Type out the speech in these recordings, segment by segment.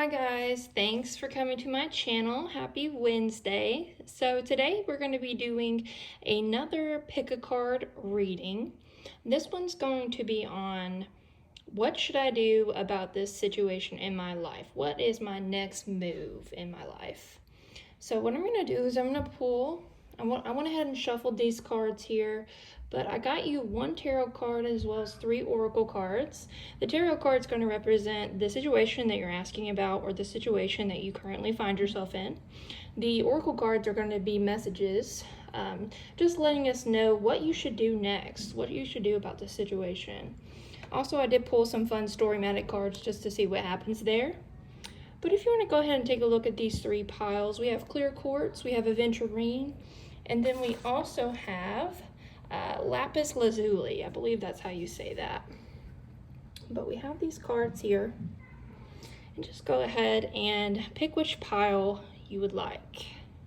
guys, thanks for coming to my channel. Happy Wednesday. So today we're going to be doing another pick a card reading. This one's going to be on what should I do about this situation in my life? What is my next move in my life? So what I'm going to do is I'm going to pull, I went ahead and shuffled these cards here, but I got you one tarot card as well as 3 oracle cards. The tarot card is going to represent the situation that you're asking about or the situation that you currently find yourself in. The oracle cards are going to be messages, just letting us know what you should do next, what you should do about the situation. Also, I did pull some fun storymatic cards just to see what happens there. But if you want to go ahead and take a look at these 3 piles, we have clear quartz, we have aventurine, and then we also have lapis lazuli. I believe that's how you say that. But we have these cards here. And just go ahead and pick which pile you would like.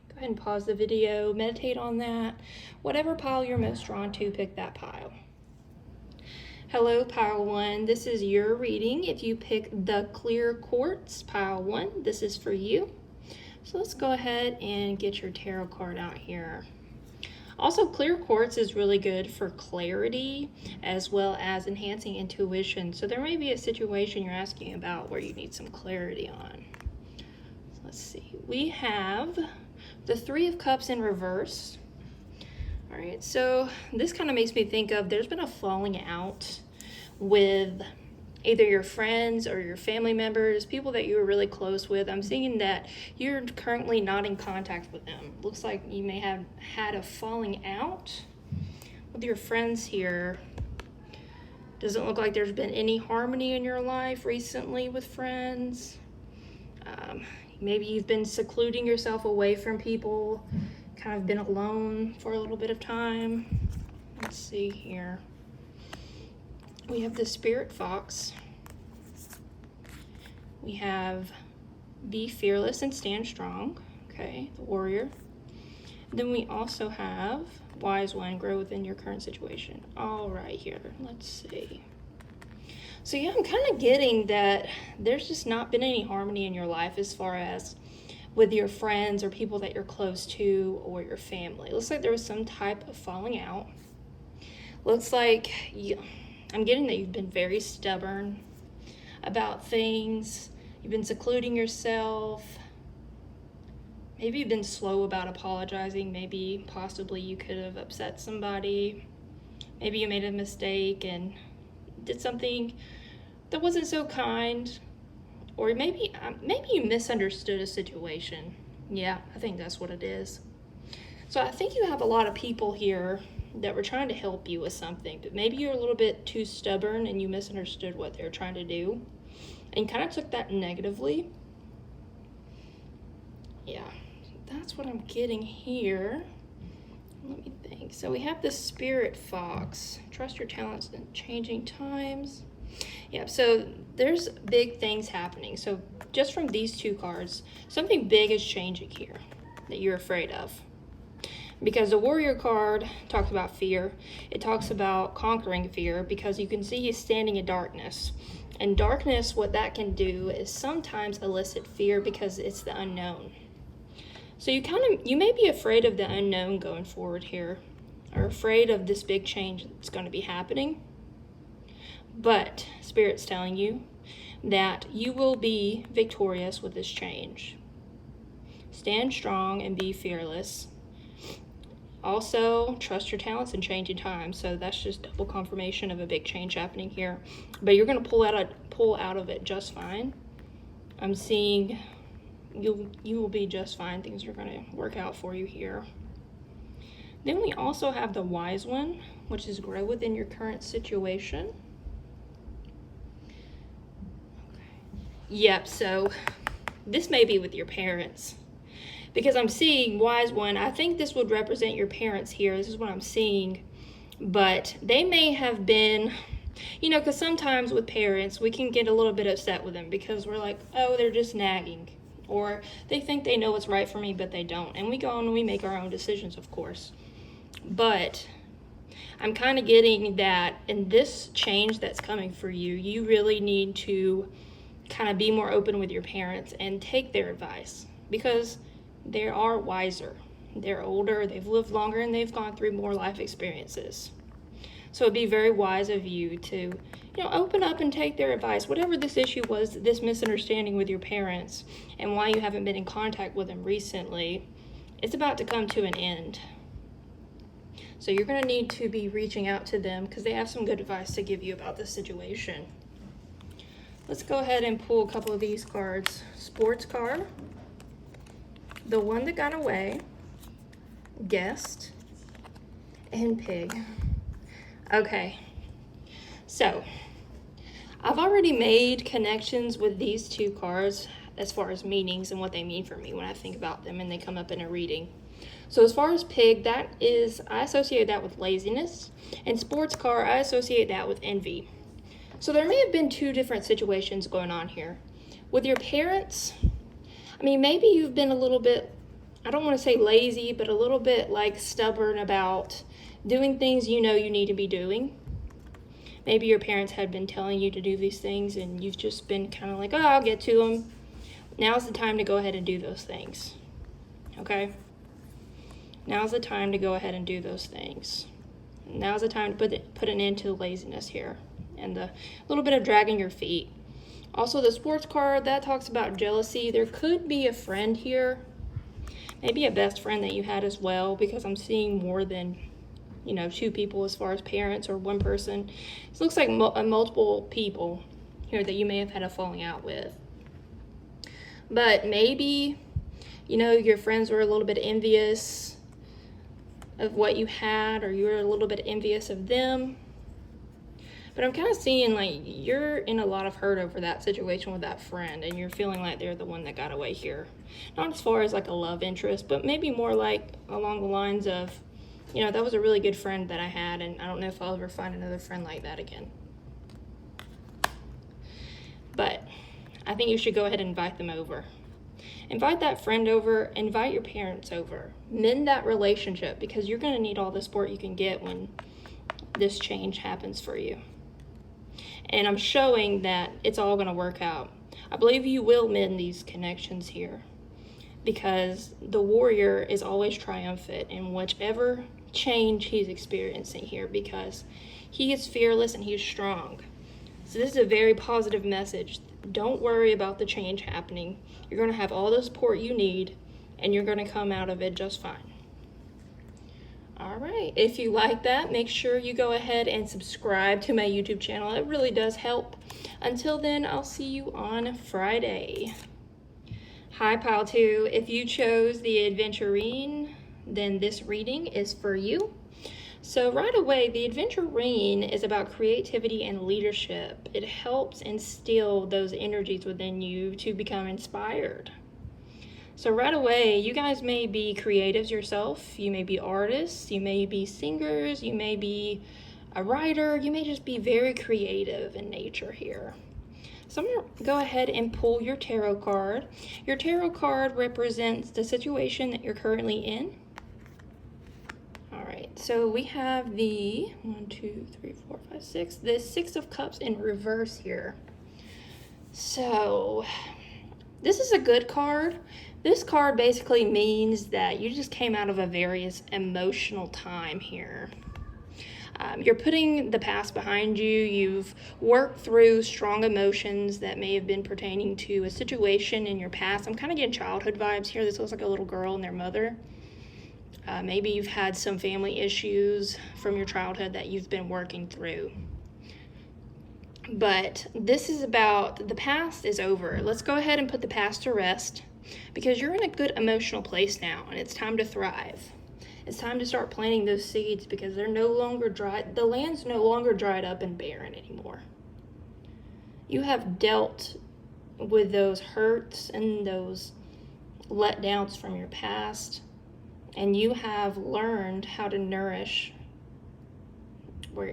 Go ahead and pause the video, meditate on that. Whatever pile you're most drawn to, pick that pile. Hello, pile 1. This is your reading. If you pick the clear quartz, pile 1, this is for you. So let's go ahead and get your tarot card out here. Also, clear quartz is really good for clarity as well as enhancing intuition. So there may be a situation you're asking about where you need some clarity on. So let's see. We have the 3 of Cups in reverse. All right, so this kind of makes me think of there's been a falling out with either your friends or your family members, people that you were really close with. I'm seeing that you're currently not in contact with them. Looks like you may have had a falling out with your friends here. Doesn't look like there's been any harmony in your life recently with friends. Maybe you've been secluding yourself away from people, kind of been alone for a little bit of time. Let's see here. We have the Spirit Fox. We have Be Fearless and Stand Strong. Okay, the Warrior. Then we also have Wise One, Grow Within Your Current Situation. All right, here, let's see. So yeah, I'm kind of getting that there's just not been any harmony in your life as far as with your friends or people that you're close to or your family. Looks like there was some type of falling out. Looks like I'm getting that you've been very stubborn about things. You've been secluding yourself. Maybe you've been slow about apologizing. Maybe possibly you could have upset somebody. Maybe you made a mistake and did something that wasn't so kind. Or maybe you misunderstood a situation. Yeah, I think that's what it is. So I think you have a lot of people here that were trying to help you with something, but maybe you're a little bit too stubborn and you misunderstood what they were trying to do and kind of took that negatively. Yeah, that's what I'm getting here. Let me think. So we have the Spirit Fox. Trust your talents in changing times. Yeah, so there's big things happening. So just from these 2 cards, something big is changing here that you're afraid of. Because the Warrior card talks about fear. It talks about conquering fear because you can see he's standing in darkness. And darkness, what that can do is sometimes elicit fear because it's the unknown. So you may be afraid of the unknown going forward here, or afraid of this big change that's going to be happening. But Spirit's telling you that you will be victorious with this change. Stand strong and be fearless. Also, trust your talents in changing time. So that's just double confirmation of a big change happening here. But you're going to pull out of it just fine. I'm seeing you will be just fine. Things are going to work out for you here. Then we also have the Wise One, which is grow within your current situation. Yep, so this may be with your parents. Because I'm seeing Wise One, I think this would represent your parents here. This is what I'm seeing. But they may have been, because sometimes with parents, we can get a little bit upset with them because we're like, oh, they're just nagging. Or they think they know what's right for me, but they don't. And we go on and we make our own decisions, of course. But I'm kind of getting that in this change that's coming for you, you really need to kind of be more open with your parents and take their advice, because they are wiser. They're older, they've lived longer, and they've gone through more life experiences. So it'd be very wise of you to, open up and take their advice. Whatever this issue was, this misunderstanding with your parents, and why you haven't been in contact with them recently, it's about to come to an end. So you're going to need to be reaching out to them because they have some good advice to give you about this situation. Let's go ahead and pull a couple of these cards. Sports car, the one that got away, guest, and pig. Okay, so I've already made connections with these two cards as far as meanings and what they mean for me when I think about them and they come up in a reading. So as far as pig, I associate that with laziness, and sports car, I associate that with envy. So there may have been two different situations going on here. With your parents, maybe you've been a little bit, I don't want to say lazy, but a little bit like stubborn about doing things you need to be doing. Maybe your parents had been telling you to do these things and you've just been kind of like, oh, I'll get to them. Now's the time to go ahead and do those things. Okay? Now's the time to go ahead and do those things. Now's the time to put an end to the laziness here and the little bit of dragging your feet. Also, the sports card, that talks about jealousy. There could be a friend here, maybe a best friend that you had as well, because I'm seeing more than two people as far as parents or one person. It looks like multiple people here that you may have had a falling out with. But maybe, your friends were a little bit envious of what you had, or you were a little bit envious of them. But I'm kind of seeing like you're in a lot of hurt over that situation with that friend, and you're feeling like they're the one that got away here. Not as far as like a love interest, but maybe more like along the lines of, that was a really good friend that I had, and I don't know if I'll ever find another friend like that again. But I think you should go ahead and invite them over. Invite that friend over, invite your parents over. Mend that relationship, because you're going to need all the support you can get when this change happens for you. And I'm showing that it's all going to work out. I believe you will mend these connections here, because the warrior is always triumphant in whichever change he's experiencing here, because he is fearless and he is strong. So this is a very positive message. Don't worry about the change happening. You're going to have all the support you need, and you're going to come out of it just fine. All right, if you like that, make sure you go ahead and subscribe to my YouTube channel. It really does help. Until then, I'll see you on Friday. Hi, Pile 2. If you chose the Adventurine, then this reading is for you. So right away, the Adventurine is about creativity and leadership. It helps instill those energies within you to become inspired. So right away, you guys may be creatives yourself. You may be artists, you may be singers, you may be a writer, you may just be very creative in nature here. So I'm going to go ahead and pull your tarot card. Your tarot card represents the situation that you're currently in. All right, so we have the 6 of Cups in reverse here. So this is a good card. This card basically means that you just came out of a very emotional time here. You're putting the past behind you. You've worked through strong emotions that may have been pertaining to a situation in your past. I'm kind of getting childhood vibes here. This looks like a little girl and their mother. Maybe you've had some family issues from your childhood that you've been working through. But this is about the past is over. Let's go ahead and put the past to rest, because you're in a good emotional place now, and it's time to thrive. It's time to start planting those seeds, because they're no longer dry. The land's no longer dried up and barren anymore. You have dealt with those hurts and those letdowns from your past, and you have learned how to nourish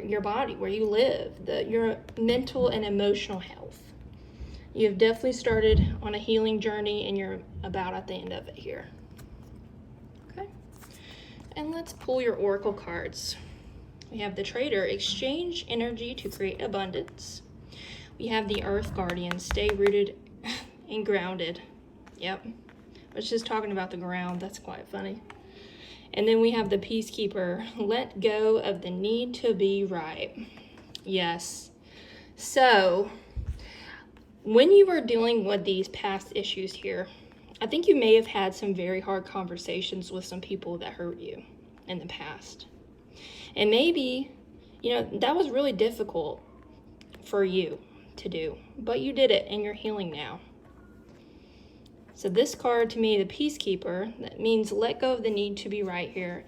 your body, where you live, your mental and emotional health. You've definitely started on a healing journey, and you're about at the end of it here. Okay, and let's pull your oracle cards. We have the Trader, exchange energy to create abundance. We have the Earth Guardian, stay rooted and grounded. Yep. I was just talking about the ground. That's quite funny. And then we have the Peacekeeper, let go of the need to be right. Yes. So, when you were dealing with these past issues here, I think you may have had some very hard conversations with some people that hurt you in the past. And maybe, that was really difficult for you to do, but you did it and you're healing now. So this card to me, the Peacekeeper, that means let go of the need to be right here.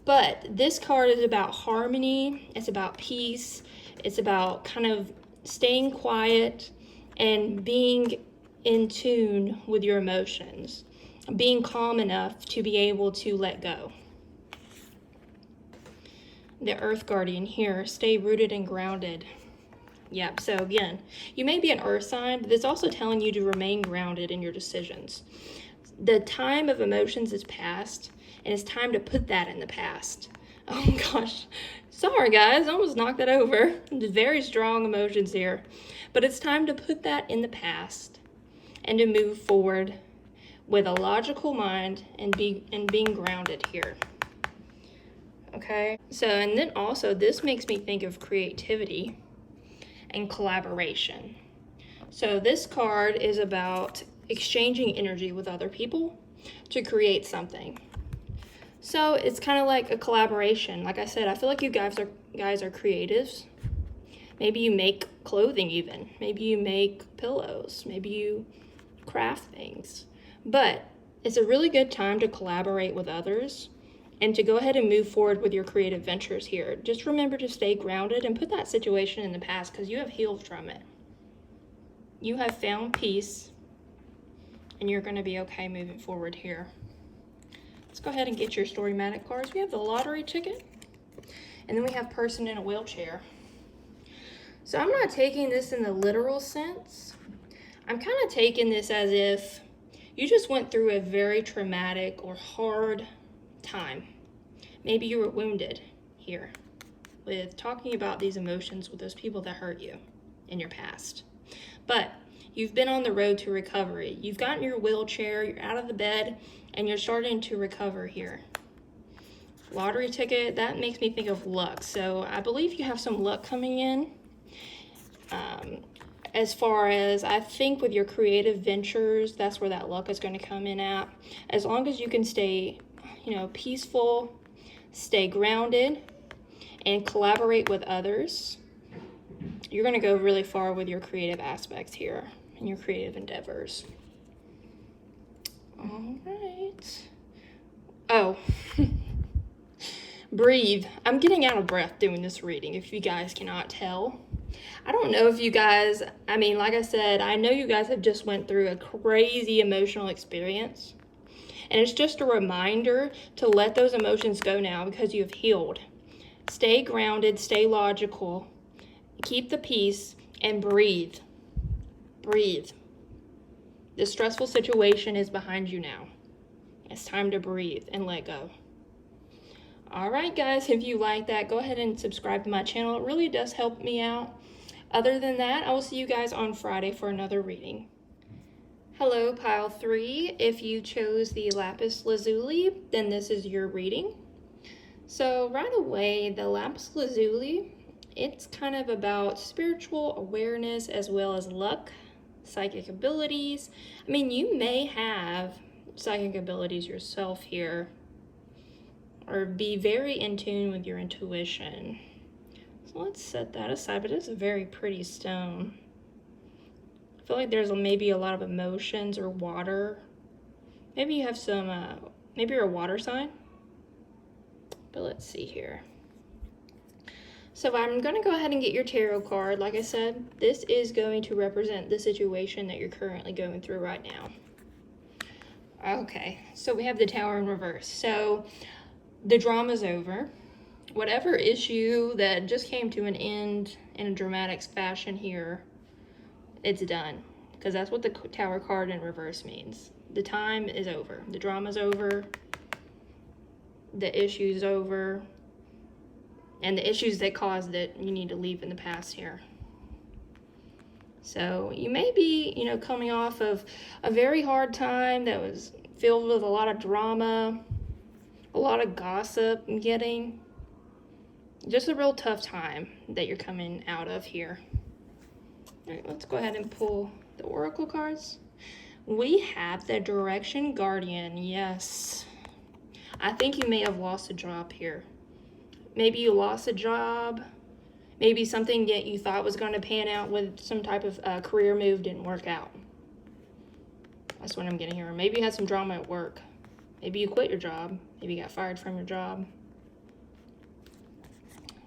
But this card is about harmony, it's about peace, it's about kind of staying quiet and being in tune with your emotions, being calm enough to be able to let go. The Earth Guardian here, stay rooted and grounded. Yep, so again, you may be an earth sign, but it's also telling you to remain grounded in your decisions. The time of emotions is past, and it's time to put that in the past. Oh gosh, sorry guys, I almost knocked that over. Very strong emotions here. But it's time to put that in the past and to move forward with a logical mind and being grounded here. Okay, so and then also this makes me think of creativity and collaboration. So this card is about exchanging energy with other people to create something. So it's kind of like a collaboration. Like I said, I feel like you guys are creatives. Maybe you make clothing even. Maybe you make pillows. Maybe you craft things. But it's a really good time to collaborate with others and to go ahead and move forward with your creative ventures here. Just remember to stay grounded and put that situation in the past because you have healed from it. You have found peace and you're going to be okay moving forward here. Let's go ahead and get your Storymatic cards. We have the lottery ticket and then we have person in a wheelchair. So I'm not taking this in the literal sense. I'm kind of taking this as if you just went through a very traumatic or hard time. Maybe you were wounded here with talking about these emotions with those people that hurt you in your past. But you've been on the road to recovery. You've gotten your wheelchair, you're out of the bed, and you're starting to recover here. Lottery ticket, that makes me think of luck. So I believe you have some luck coming in. As far as I think with your creative ventures, that's where that luck is going to come in at. As long as you can stay, peaceful, stay grounded, and collaborate with others, you're going to go really far with your creative aspects here and your creative endeavors. All right. Oh, breathe. I'm getting out of breath doing this reading, if you guys cannot tell. I don't know if you guys, like I said, I know you guys have just went through a crazy emotional experience. And it's just a reminder to let those emotions go now because you have healed. Stay grounded, stay logical, keep the peace, and breathe. Breathe. The stressful situation is behind you now. It's time to breathe and let go. All right, guys, if you like that, go ahead and subscribe to my channel. It really does help me out. Other than that, I will see you guys on Friday for another reading. Hello, pile 3. If you chose the lapis lazuli, then this is your reading. So right away, the lapis lazuli, it's kind of about spiritual awareness as well as luck, psychic abilities. You may have psychic abilities yourself here, or be very in tune with your intuition. So let's set that aside, but it's a very pretty stone. I feel like there's maybe a lot of emotions or water. Maybe you have some, maybe you're a water sign. But let's see here. So I'm going to go ahead and get your tarot card. Like I said, this is going to represent the situation that you're currently going through right now. Okay, so we have the Tower in reverse. So the drama's over. Whatever issue that just came to an end in a dramatic fashion here, it's done. Because that's what the Tower card in reverse means. The time is over. The drama's over. The issue's over. And the issues that caused it, you need to leave in the past here. So you may be, coming off of a very hard time that was filled with a lot of drama, a lot of gossip and getting. Just a real tough time that you're coming out of here. All right, let's go ahead and pull the oracle cards. We have the Direction Guardian. Yes. I think you may have lost a job here. Maybe you lost a job. Maybe something that you thought was going to pan out with some type of career move didn't work out. That's what I'm getting here. Maybe you had some drama at work. Maybe you quit your job. Maybe you got fired from your job.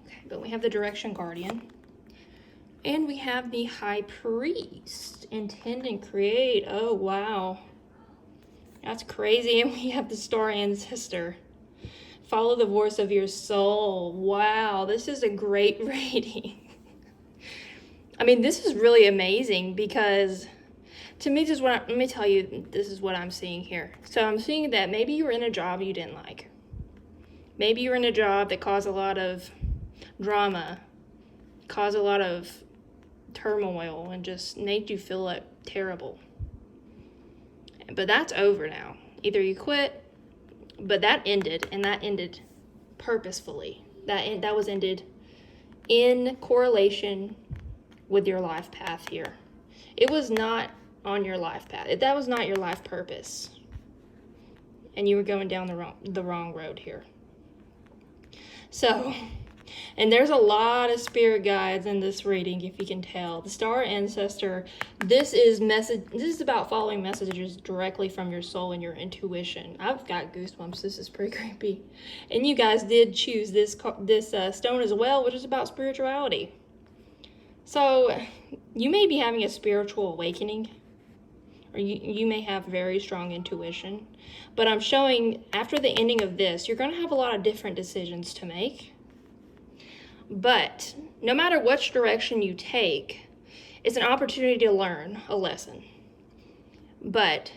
Okay, but we have the Direction Guardian. And we have the High Priest. Intend and create. Oh, wow. That's crazy. And we have the Star Ancestor. Follow the voice of your soul. Wow, this is a great reading. I mean, this is really amazing because to me, let me tell you, this is what I'm seeing here. So I'm seeing that maybe you were in a job you didn't like. Maybe you were in a job that caused a lot of drama, caused a lot of turmoil, and just made you feel like terrible. But that's over now. Either you quit, but that ended, and that ended purposefully. That was ended in correlation with your life path here. It was not on your life path. That was not your life purpose. And you were going down the wrong road here. So, and there's a lot of spirit guides in this reading, if you can tell. The Star Ancestor, this is about following messages directly from your soul and your intuition. I've got goosebumps. This is pretty creepy. And you guys did choose this stone as well, which is about spirituality. So you may be having a spiritual awakening, or you may have very strong intuition. But I'm showing after the ending of this, you're going to have a lot of different decisions to make. But no matter which direction you take, it's an opportunity to learn a lesson. But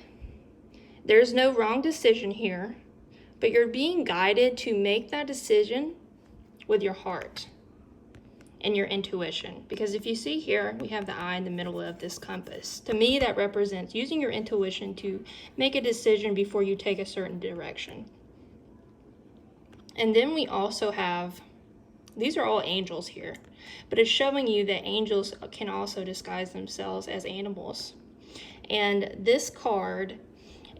there's no wrong decision here, but you're being guided to make that decision with your heart and your intuition. Because if you see here, we have the eye in the middle of this compass. To me, that represents using your intuition to make a decision before you take a certain direction. And then we also have, these are all angels here, but it's showing you that angels can also disguise themselves as animals. And this card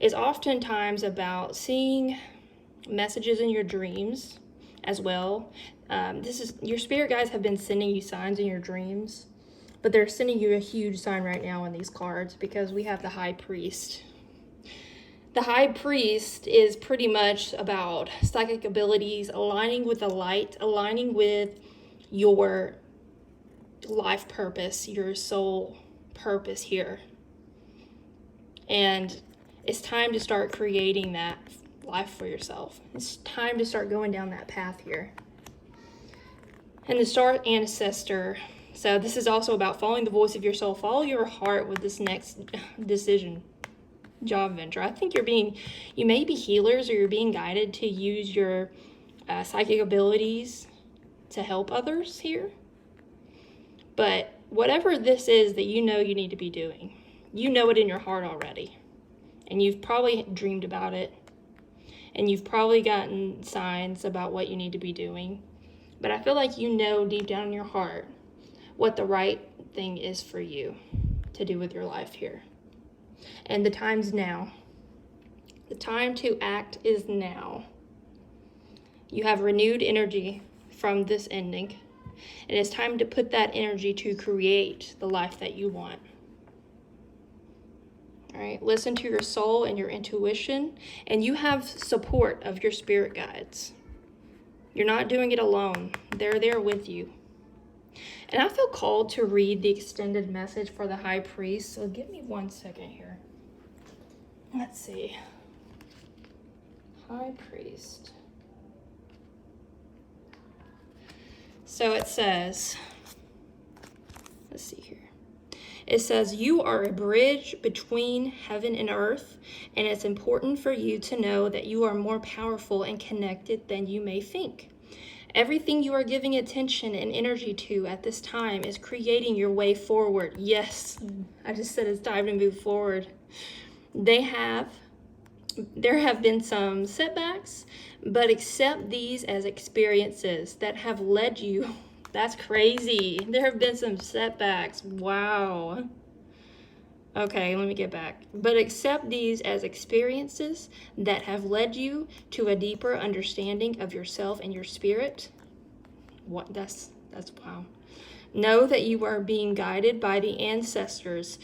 is oftentimes about seeing messages in your dreams as well. Your spirit guides have been sending you signs in your dreams, but they're sending you a huge sign right now in these cards because we have the High Priest. The High Priest is pretty much about psychic abilities, aligning with the light, aligning with your life purpose, your soul purpose here. And it's time to start creating that life for yourself. It's time to start going down that path here. And the Star Ancestor. So this is also about following the voice of your soul. Follow your heart with this next decision, job venture. I think you may be healers, or you're being guided to use your psychic abilities to help others here. But whatever this is that you know you need to be doing, you know it in your heart already. And you've probably dreamed about it. And you've probably gotten signs about what you need to be doing. But I feel like you know deep down in your heart what the right thing is for you to do with your life here. And the time's now. The time to act is now. You have renewed energy from this ending. And it's time to put that energy to create the life that you want. All right, listen to your soul and your intuition, and you have support of your spirit guides. You're not doing it alone. They're there with you. And I feel called to read the extended message for the High Priest, so give me 1 second here. Let's see. High Priest. So it says, let's see here. It says, you are a bridge between heaven and earth, and it's important for you to know that you are more powerful and connected than you may think. Everything you are giving attention and energy to at this time is creating your way forward. Yes, I just said it's time to move forward. There have been some setbacks, but accept these as experiences that have led you. That's crazy. There have been some setbacks. Wow. Okay, let me get back. But accept these as experiences that have led you to a deeper understanding of yourself and your spirit. What? That's wow. Know that you are being guided by the ancestors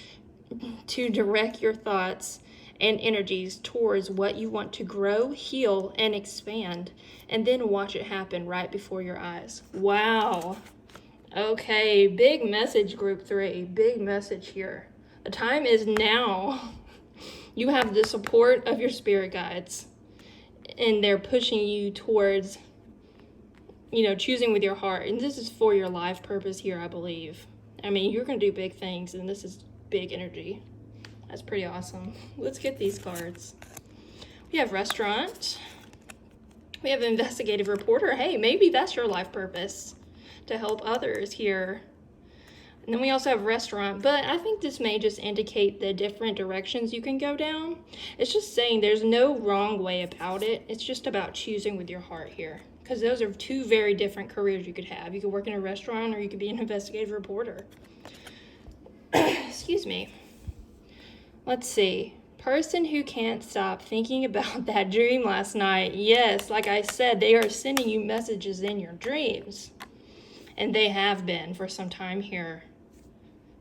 to direct your thoughts and energies towards what you want to grow, heal, and expand, and then watch it happen right before your eyes. Wow. Okay, big message, group 3. Big message here. The time is now. You have the support of your spirit guides, and they're pushing you towards, choosing with your heart. And this is for your life purpose here, I believe. I mean, you're going to do big things, and this is big energy. That's pretty awesome. Let's get these cards. We have restaurant. We have investigative reporter. Hey, maybe that's your life purpose, to help others here. And then we also have restaurant, but I think this may just indicate the different directions you can go down. It's just saying there's no wrong way about it. It's just about choosing with your heart here, because those are 2 very different careers you could have. You could work in a restaurant, or you could be an investigative reporter. Excuse me. Let's see. Person who can't stop thinking about that dream last night. Yes, like I said, they are sending you messages in your dreams. And they have been for some time here.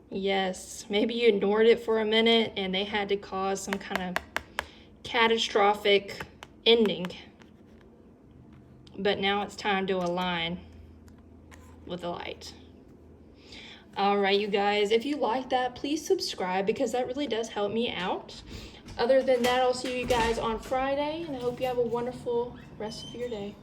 Yes, maybe you ignored it for a minute and they had to cause some kind of catastrophic ending. But now it's time to align with the light. All right, you guys, if you like that, please subscribe, because that really does help me out. Other than that, I'll see you guys on Friday, and I hope you have a wonderful rest of your day.